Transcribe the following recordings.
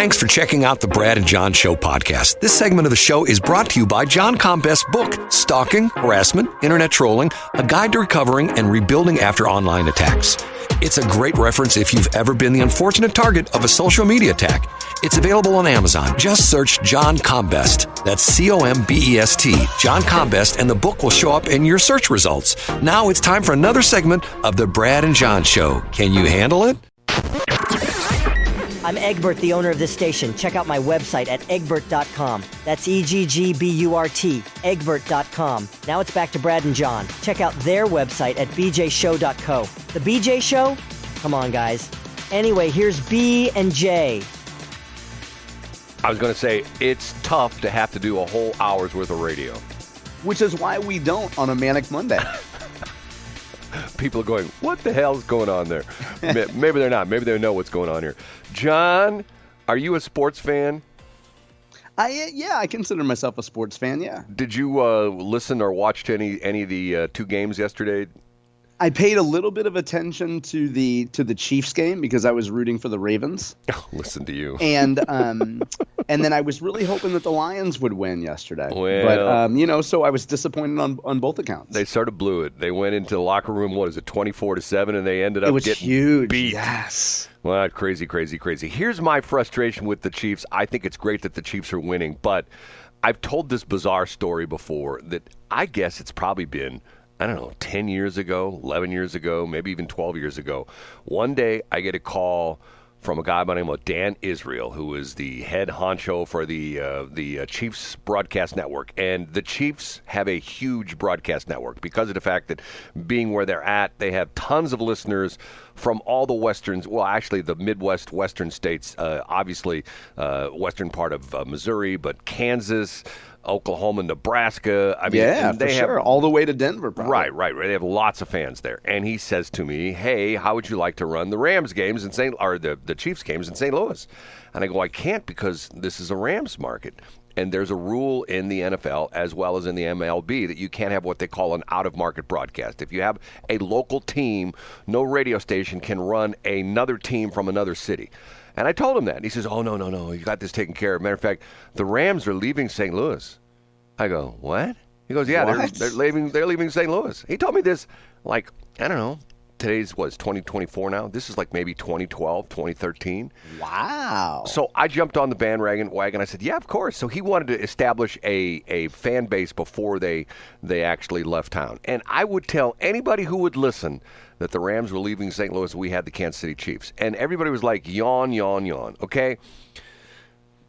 Thanks for checking out the Brad and John Show podcast. This segment of the show is brought to you by John Combest's book, Stalking, Harassment, Internet Trolling, A Guide to Recovering and Rebuilding After Online Attacks. It's a great reference if you've ever been the unfortunate target of a social media attack. It's available on Amazon. Just search John Combest. That's C-O-M-B-E-S-T, John Combest, and the book will show up in your search results. Now it's time for another segment of the Brad and John Show. Can you handle it? I'm Egbert, the owner of this station. Check out my website at egbert.com. That's E-G-G-B-U-R-T, egbert.com. Now it's back to Brad and John. Check out their website at bjshow.co. The BJ Show? Come on, guys. Anyway, here's B and J. I was going to say, it's tough to have to do a whole hour's worth of radio. Which is why we don't on a Manic Monday. People are going, what the hell's going on there? Maybe they're not. Maybe they know what's going on here. John, are you a sports fan? I consider myself a sports fan, yeah. Did you listen or watch any of the two games yesterday? I paid a little bit of attention to the Chiefs game because I was rooting for the Ravens. Oh, listen to you. And then I was really hoping that the Lions would win yesterday. Well, but so I was disappointed on both accounts. They sort of blew it. They went into the locker room, 24-7, and they ended up getting huge. Beat. Yes. Well, crazy. Here's my frustration with the Chiefs. I think it's great that the Chiefs are winning, but I've told this bizarre story before that I guess it's probably been, 10 years ago, 11 years ago, maybe even 12 years ago. One day I get a call from a guy by the name of Dan Israel, who is the head honcho for the Chiefs broadcast network. And the Chiefs have a huge broadcast network because of the fact that being where they're at, they have tons of listeners from all the westerns, well, actually the Midwest western states, obviously western part of Missouri, but Kansas, Oklahoma, Nebraska. They have all the way to Denver, probably. Right. They have lots of fans there. And he says to me, "Hey, how would you like to run the Rams games in the Chiefs games in St. Louis?" And I go, "I can't because this is a Rams market." And there's a rule in the NFL as well as in the MLB that you can't have what they call an out-of-market broadcast. If you have a local team, no radio station can run another team from another city. And I told him that. And he says, "Oh, no, you got this taken care of. Matter of fact, the Rams are leaving St. Louis." I go, "What?" He goes, "Yeah, they're leaving St. Louis." He told me this, today's 2024 now. This is like maybe 2012, 2013. Wow. So I jumped on the bandwagon. I said, "Yeah, of course." So he wanted to establish a fan base before they actually left town. And I would tell anybody who would listen that the Rams were leaving St. Louis, we had the Kansas City Chiefs. And everybody was like, yawn, okay?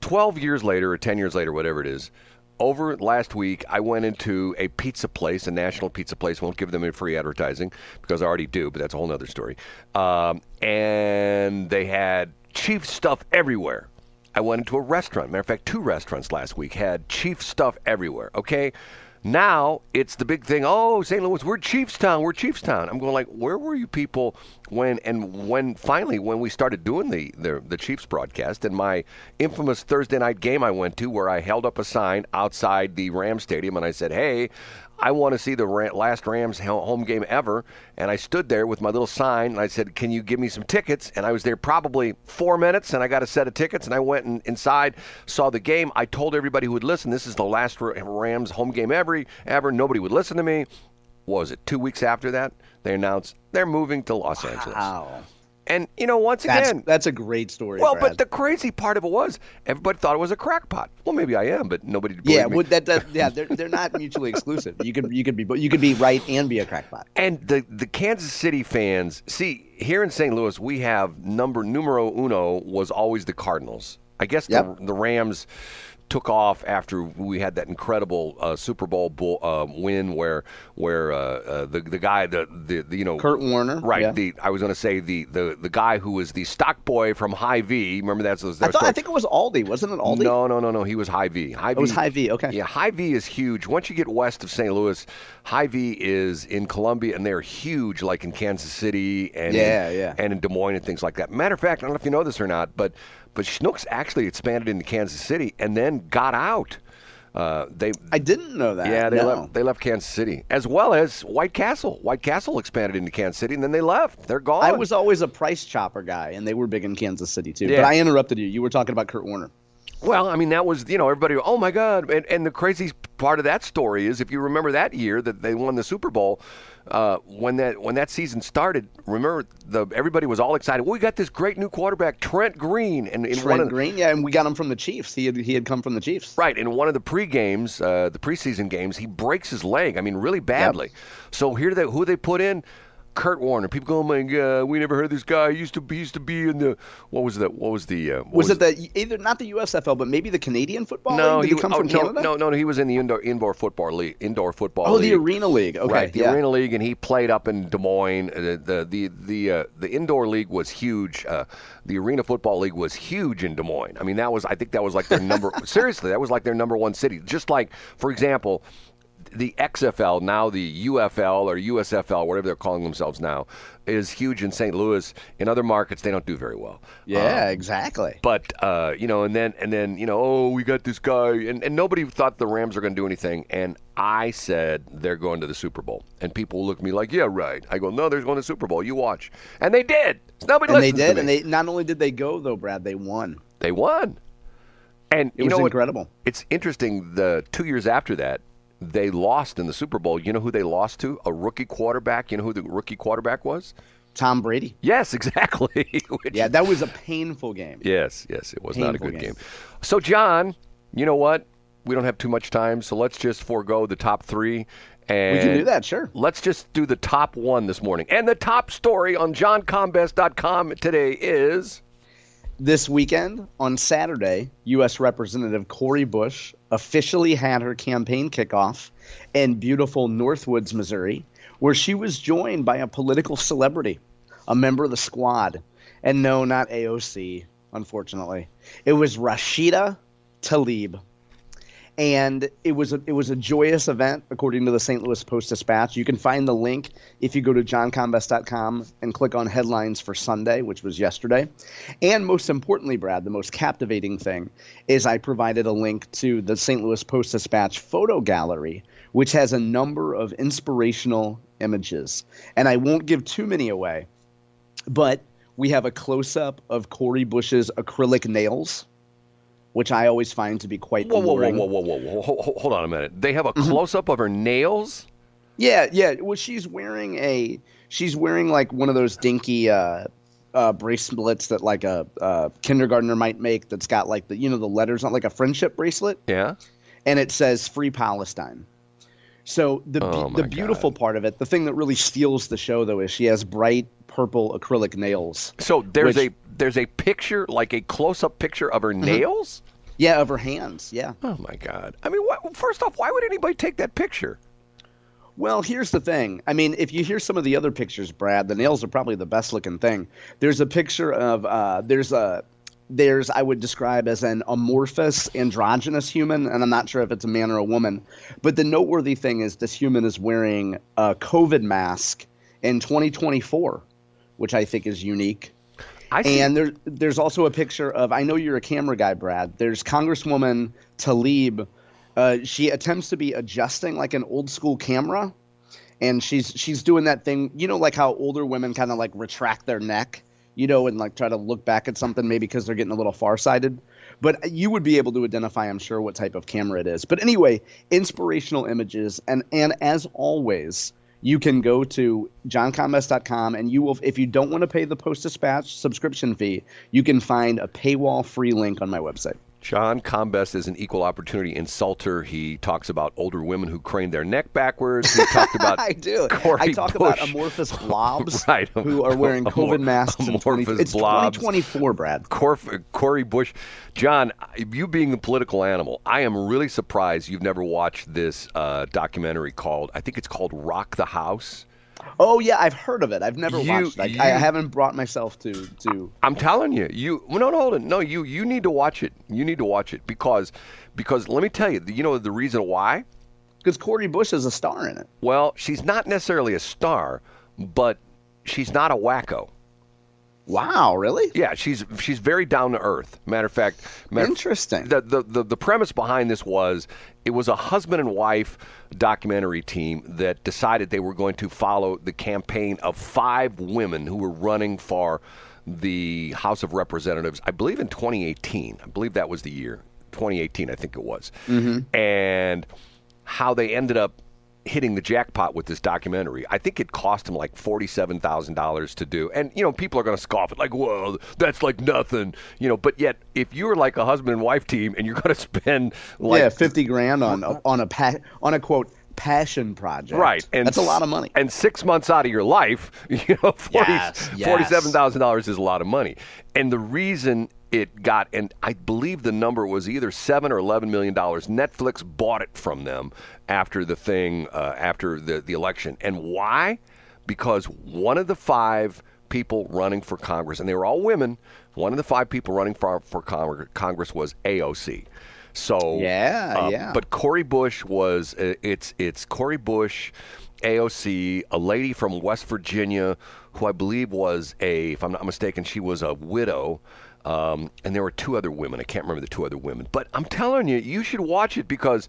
12 years later or 10 years later, whatever it is, over last week, I went into a pizza place, a national pizza place. Won't give them any free advertising because I already do, but that's a whole other story. And they had Chiefs stuff everywhere. I went into a restaurant. Matter of fact, 2 restaurants last week had Chiefs stuff everywhere, okay? Now it's the big thing. Oh, St. Louis, we're Chiefs town. I'm going like, where were you people when we started doing the Chiefs broadcast? And my infamous Thursday night game I went to, where I held up a sign outside the Rams stadium and I said, "Hey, I want to see the last Rams home game ever." And I stood there with my little sign and I said, "Can you give me some tickets?" And I was there probably 4 minutes and I got a set of tickets and I went inside, saw the game. I told everybody who would listen, this is the last Rams home game ever. Nobody would listen to me. What was it, 2 weeks after that, they announced they're moving to Los Angeles. Wow. And, once again... That's a great story, Well, Brad. but the crazy part of it was everybody thought it was a crackpot. Well, maybe I am, but nobody believed me. They're not mutually exclusive. You could be right and be a crackpot. And the Kansas City fans, see, here in St. Louis, we have numero uno was always the Cardinals. I guess the Rams took off after we had that incredible Super Bowl win where the guy Kurt Warner, right? Yeah. I was going to say the guy who was the stock boy from Hy-Vee. Remember that? I think it was Aldi, wasn't it Aldi? No. He was Hy-Vee. It was Hy-Vee. Okay. Yeah, Hy-Vee is huge. Once you get west of St. Louis, Hy-Vee is in Columbia, and they're huge, like in Kansas City and in Des Moines and things like that. Matter of fact, I don't know if you know this or not, but Schnucks actually expanded into Kansas City and then got out I didn't know that. Yeah, No. they left Kansas City, as well as White Castle. White Castle expanded into Kansas City, and then they left. They're gone. I was always a Price Chopper guy, and they were big in Kansas City too. Yeah. But I interrupted you. You were talking about Kurt Warner. Well, I mean, that was, everybody, oh, my God. And the crazy part of that story is, if you remember that year that they won the Super Bowl, when that season started, remember, everybody was all excited. Well, we got this great new quarterback, Trent Green. And Green, yeah, and we got him from the Chiefs. He had come from the Chiefs. Right, in one of the preseason games, he breaks his leg, really badly. Yep. So who they put in? Kurt Warner. People go, oh my God, we never heard of this guy. He used to be in the was it either not the USFL, but maybe the Canadian Football League? Did he come from Canada? No, he was in the indoor football league. Oh, the Arena League. Okay, right, the Arena League, and he played up in Des Moines. The indoor league was huge. The Arena Football League was huge in Des Moines. I mean, I think that was like their number. Seriously, that was like their number one city. Just like, for example, the XFL, now the UFL or USFL, whatever they're calling themselves now, is huge in St. Louis. In other markets, they don't do very well. Yeah, exactly. But and then oh, we got this guy, and nobody thought the Rams were going to do anything. And I said they're going to the Super Bowl, and people look at me like, yeah, right. I go, no, they're going to the Super Bowl. You watch, and they did. Nobody listens to me. And they not only did they go though, Brad, they won. They won, and it was incredible. It's interesting. The 2 years after that, they lost in the Super Bowl. You know who they lost to? A rookie quarterback. You know who the rookie quarterback was? Tom Brady. Yes, exactly. That was a painful game. Yes, it was not a good game. So, John, you know what? We don't have too much time, so let's just forego the top three. And we can do that, sure. Let's just do the top one this morning. And the top story on JohnCombest.com today is... This weekend, on Saturday, U.S. Representative Cori Bush officially had her campaign kickoff in beautiful Northwoods, Missouri, where she was joined by a political celebrity, a member of the squad. And no, not AOC, unfortunately. It was Rashida Tlaib. And it was a joyous event, according to the St. Louis Post-Dispatch. You can find the link if you go to johncombest.com and click on headlines for Sunday, which was yesterday. And most importantly, Brad, the most captivating thing is I provided a link to the St. Louis Post-Dispatch photo gallery, which has a number of inspirational images. And I won't give too many away, but we have a close-up of Cori Bush's acrylic nails, which I always find to be quite alluring. Whoa. Hold on a minute. They have a close-up of her nails? Yeah. Well, she's wearing like one of those dinky bracelets that like a kindergartner might make that's got like the letters on, like a friendship bracelet. Yeah. And it says Free Palestine. So the beautiful part of it, the thing that really steals the show, though, is she has bright purple acrylic nails. So there's a picture, like a close-up picture of her nails? Yeah, of her hands, yeah. Oh, my God. I mean, first off, why would anybody take that picture? Well, here's the thing. I mean, if you hear some of the other pictures, Brad, the nails are probably the best-looking thing. There's a picture of there's I would describe as an amorphous, androgynous human, and I'm not sure if it's a man or a woman. But the noteworthy thing is this human is wearing a COVID mask in 2024, which I think is unique. And there's also a picture of, I know you're a camera guy, Brad. There's Congresswoman Tlaib. She attempts to be adjusting like an old school camera, and she's doing that thing, like how older women kind of like retract their neck, and like try to look back at something maybe because they're getting a little farsighted. But you would be able to identify, I'm sure, what type of camera it is. But anyway, inspirational images, and as always, you can go to johncombest.com, and you will, if you don't want to pay the Post-Dispatch subscription fee, you can find a paywall-free link on my website. John Combest is an equal opportunity insulter. He talks about older women who crane their neck backwards. He talked about I do. Cori I talk Bush. about amorphous blobs Right. who are wearing COVID masks. It's blobs. 2024, Brad. Cori Bush. John, you being the political animal, I am really surprised you've never watched this documentary called, I think it's called Rock the House. Oh, yeah, I've heard of it. I've never watched it. I haven't brought myself to. I'm telling you. No, hold it. No, you need to watch it. You need to watch it because let me tell you, the reason why? Because Cori Bush is a star in it. Well, she's not necessarily a star, but she's not a wacko. Wow, really? Yeah, she's very down to earth. Matter of fact, Interesting. The premise behind this was it was a husband and wife documentary team that decided they were going to follow the campaign of 5 women who were running for the House of Representatives, I believe in 2018. I believe that was the year. 2018, I think it was. Mm-hmm. And how they ended up hitting the jackpot with this documentary. I think it cost them like $47,000 to do. And, people are going to scoff at like, whoa, that's like nothing, but yet if you're like a husband and wife team and you're going to spend like $50,000 on a quote passion project. Right. And that's a lot of money. And 6 months out of your life, $47,000 is a lot of money. And the reason it got, and I believe the number was either $7 or $11 million. Netflix bought it from them after the thing, after the election. And why? Because one of the 5 people running for Congress, and they were all women, one of the 5 people running for Congress was AOC. So But Cori Bush was it's Cori Bush, AOC, a lady from West Virginia who I believe was if I'm not mistaken, she was a widow. And there were 2 other women. I can't remember the 2 other women. But I'm telling you, you should watch it because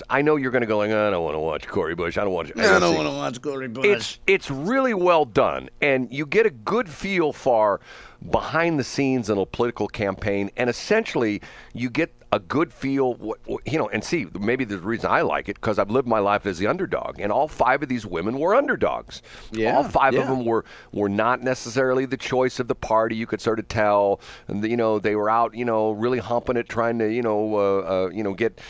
I know you're going to go like, I don't want to watch Cori Bush. I don't want to watch Cori Bush. It's really well done. And you get a good feel for behind the scenes in a political campaign. And essentially, you get a good feel, and see, maybe the reason I like it, because I've lived my life as the underdog. And all 5 of these women were underdogs. Yeah, all 5 of them were not necessarily the choice of the party. You could sort of tell. And, they were out, really humping it, trying to, get,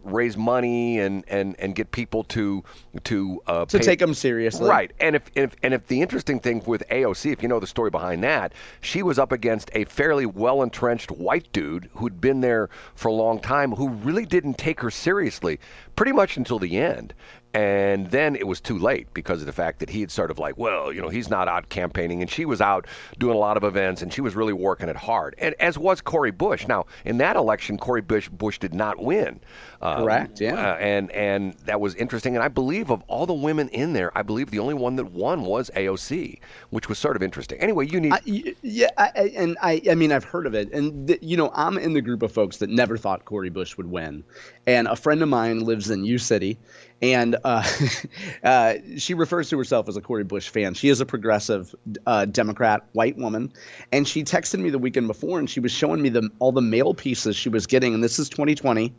raise money and get people to take them seriously. Right. And if the interesting thing with AOC, if you know the story behind that, she was up against a fairly well-entrenched white dude who'd been there for a long time who really didn't take her seriously pretty much until the end. And then it was too late because of the fact that he had sort of like, well, he's not out campaigning. And she was out doing a lot of events, and she was really working it hard. And as was Cori Bush. Now, in that election, Cori Bush did not win. Correct, yeah. And that was interesting. And I believe of all the women in there, I believe the only one that won was AOC, which was sort of interesting. Anyway, you need... I mean, I've heard of it. And, I'm in the group of folks that never thought Cori Bush would win. And a friend of mine lives in U-City, and she refers to herself as a Cori Bush fan. She is a progressive Democrat, white woman, and she texted me the weekend before, and she was showing me all the mail pieces she was getting, and this is 2020,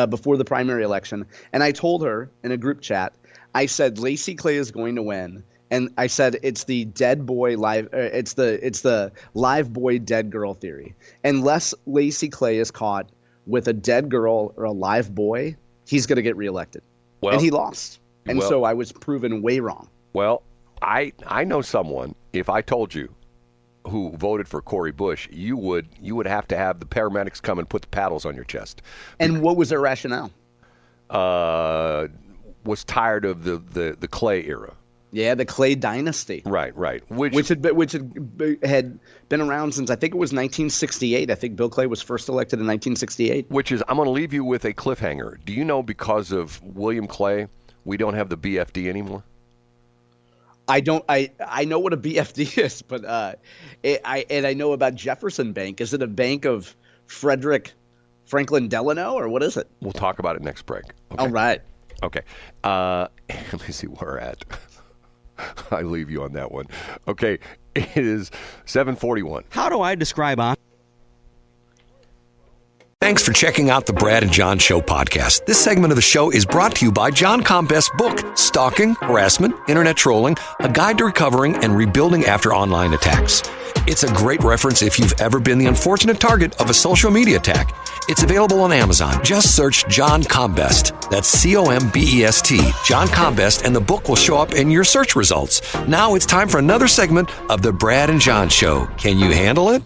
before the primary election. And I told her in a group chat, I said, Lacey Clay is going to win. And I said it's the dead boy live. It's the live boy dead girl theory. Unless Lacey Clay is caught with a dead girl or a live boy, he's going to get reelected. Well, and he lost. And so I was proven way wrong. Well, I know someone, if I told you, who voted for Cori Bush, you would have to have the paramedics come and put the paddles on your chest. And what was their rationale? Was tired of the Clay era. Yeah, the Clay dynasty. Right. Which had been around since, I think it was 1968. I think Bill Clay was first elected in 1968. Which is, I'm going to leave you with a cliffhanger. Do you know because of William Clay, we don't have the BFD anymore? I don't. I know what a BFD is, but I know about Jefferson Bank. Is it a bank of Franklin Delano, or what is it? We'll talk about it next break. Okay. All right. Okay. Let me see where we're at. I leave you on that one. Okay. It is 7:41. How do I describe on? Thanks for checking out the Brad and John Show podcast. This segment of the show is brought to you by John Combest's book, Stalking, Harassment, Internet Trolling, A Guide to Recovering and Rebuilding After Online Attacks. It's a great reference if you've ever been the unfortunate target of a social media attack. It's available on Amazon. Just search John Combest. That's Combest, John Combest, and the book will show up in your search results. Now it's time for another segment of the Brad and John Show. Can you handle it?